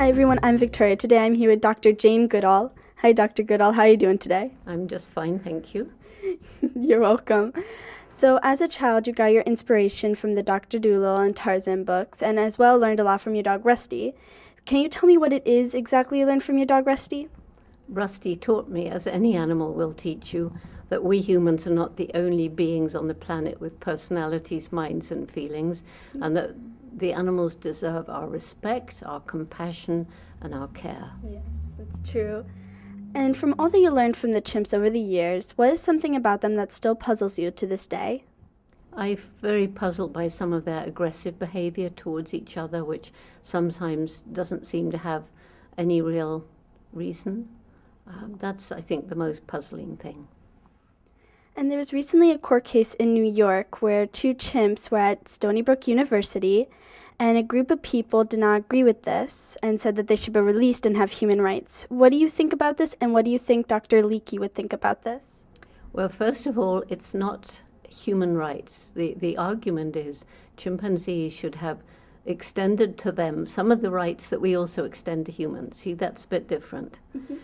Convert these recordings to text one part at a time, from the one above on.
Hi everyone, I'm Victoria. Today I'm here with Dr. Jane Goodall. Hi Dr. Goodall, how are you doing today? I'm just fine, thank you. You're welcome. So as a child, you got your inspiration from the Dr. Dolittle and Tarzan books, and as well learned a lot from your dog Rusty. Can you tell me what it is exactly you learned from your dog Rusty? Rusty taught me, as any animal will teach you, that we humans are not the only beings on the planet with personalities, minds, and feelings, and that the animals deserve our respect, our compassion, and our care. Yes, that's true. And from all that you learned from the chimps over the years, what is something about them that still puzzles you to this day? I'm very puzzled by some of their aggressive behavior towards each other, which sometimes doesn't seem to have any real reason. That's, I think, the most puzzling thing. And there was recently a court case in New York where two chimps were at Stony Brook University, and a group of people did not agree with this and said that they should be released and have human rights. What do you think about this, and what do you think Dr. Leakey would think about this? Well, first of all, it's not human rights. The argument is chimpanzees should have extended to them some of the rights that we also extend to humans. See, that's a bit different. Mm-hmm.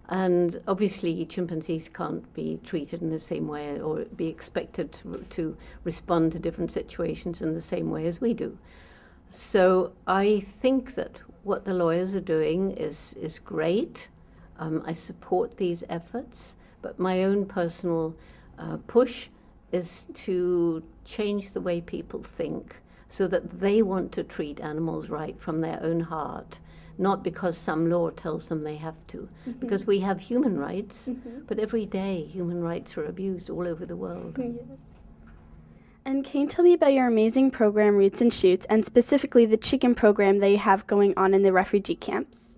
And obviously, chimpanzees can't be treated in the same way or be expected to respond to different situations in the same way as we do. So I think that what the lawyers are doing is great. I support these efforts, but my own personal push is to change the way people think so that they want to treat animals right from their own heart, not because some law tells them they have to. Mm-hmm. Because we have human rights, mm-hmm. but every day human rights are abused all over the world. Yes. And can you tell me about your amazing program, Roots and Shoots, and specifically the chicken program that you have going on in the refugee camps?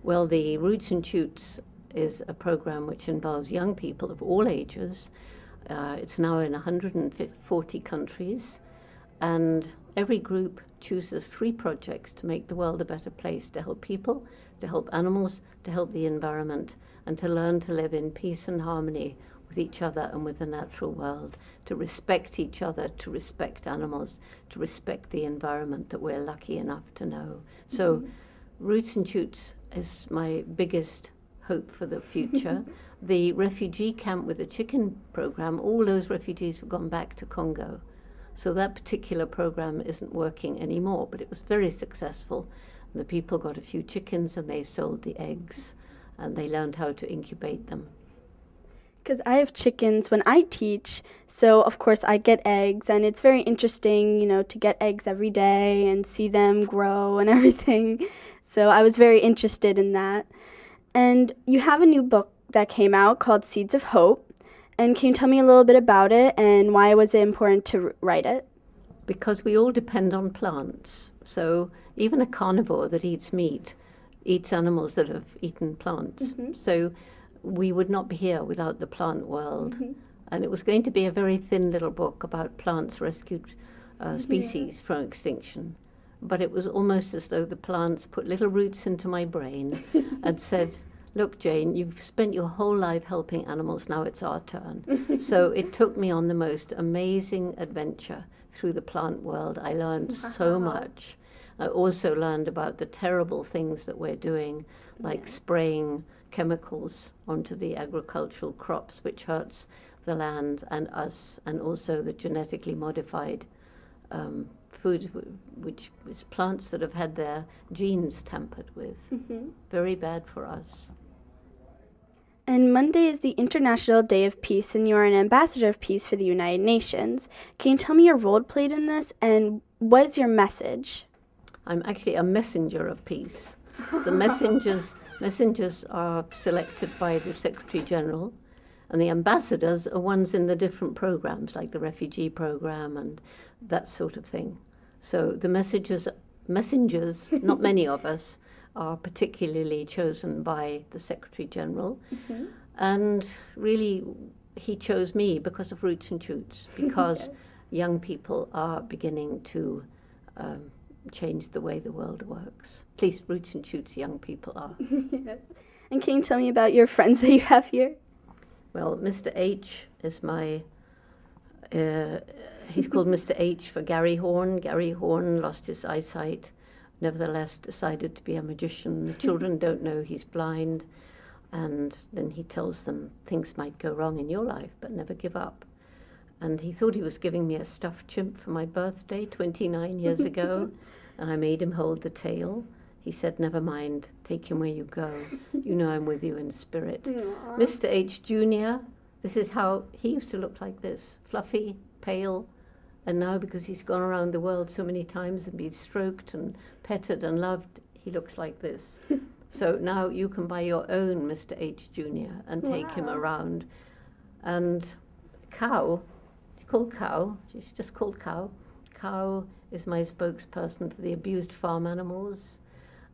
Well, the Roots and Shoots is a program which involves young people of all ages. It's now in 140 countries, and every group chooses 3 projects to make the world a better place, to help people, to help animals, to help the environment, and to learn to live in peace and harmony with each other and with the natural world, to respect each other, to respect animals, to respect the environment that we're lucky enough to know. So mm-hmm. Roots and Shoots is my biggest hope for the future. The refugee camp with the chicken program, all those refugees have gone back to Congo. So that particular program isn't working anymore, but it was very successful. The people got a few chickens and they sold the eggs and they learned how to incubate them. Because I have chickens when I teach, so of course I get eggs, and it's very interesting, to get eggs every day and see them grow and everything. So I was very interested in that. And you have a new book that came out called Seeds of Hope. And can you tell me a little bit about it and why was it important to write it? Because we all depend on plants. So even a carnivore that eats meat eats animals that have eaten plants. Mm-hmm. So we would not be here without the plant world. Mm-hmm. And it was going to be a very thin little book about plants rescued species from extinction. But it was almost as though the plants put little roots into my brain and said, look, Jane, you've spent your whole life helping animals, now it's our turn. So it took me on the most amazing adventure through the plant world. I learned so much. I also learned about the terrible things that we're doing, like spraying chemicals onto the agricultural crops, which hurts the land and us, and also the genetically modified food, which is plants that have had their genes tampered with. Mm-hmm. Very bad for us. And Monday is the International Day of Peace, and you are an ambassador of peace for the United Nations. Can you tell me your role played in this, and what is your message? I'm actually a messenger of peace. The messengers are selected by the Secretary General, and the ambassadors are ones in the different programs, like the refugee program and that sort of thing. So the messengers, not many of us, are particularly chosen by the Secretary General. Mm-hmm. And really, he chose me because of Roots and Shoots, because yes. Young people are beginning to change the way the world works. Please, Roots and Shoots, young people are. Yes. And can you tell me about your friends that you have here? Well, Mr. H is my... he's called Mr. H for Gary Horn. Gary Horn lost his eyesight nevertheless decided to be a magician. The children don't know he's blind, and then he tells them things might go wrong in your life, but never give up. And he thought he was giving me a stuffed chimp for my birthday 29 years ago, and I made him hold the tail. He said, never mind, take him where you go. You know I'm with you in spirit. Aww. Mr. H. Jr., this is how he used to look like this, fluffy, pale, and now because he's gone around the world so many times and been stroked and petted and loved, he looks like this. So now you can buy your own Mr. H. Jr. and take him around. And Cow, she's called Cow, she's just called Cow. Cow is my spokesperson for the abused farm animals,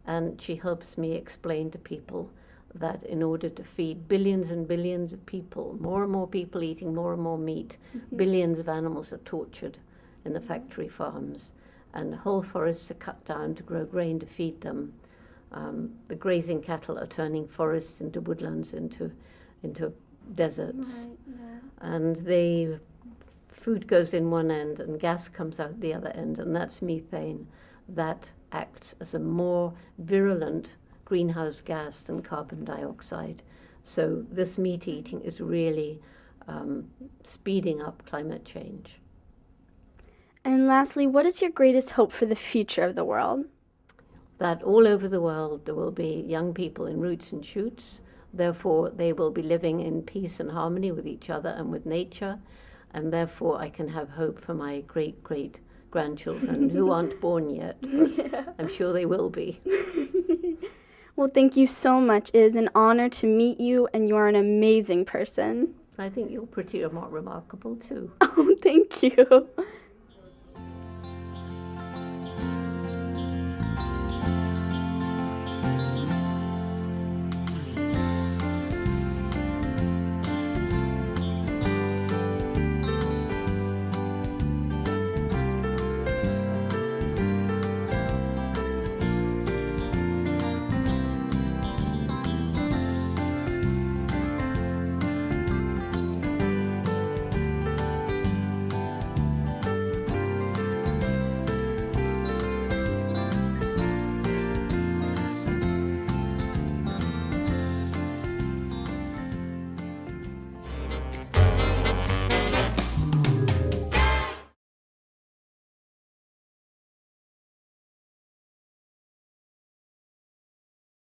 and she helps me explain to people that in order to feed billions and billions of people, more and more people eating more and more meat, billions of animals are tortured in the factory farms, and whole forests are cut down to grow grain to feed them. The grazing cattle are turning forests into woodlands, into deserts. Right, yeah. And the food goes in one end and gas comes out the other end, and that's methane. That acts as a more virulent greenhouse gas than carbon dioxide. So this meat eating is really speeding up climate change. And lastly, what is your greatest hope for the future of the world? That all over the world there will be young people in roots and shoots. Therefore, they will be living in peace and harmony with each other and with nature. And therefore, I can have hope for my great-great-grandchildren who aren't born yet, but I'm sure they will be. Well, thank you so much. It is an honor to meet you, and you are an amazing person. I think you're pretty remarkable, too. Oh, thank you.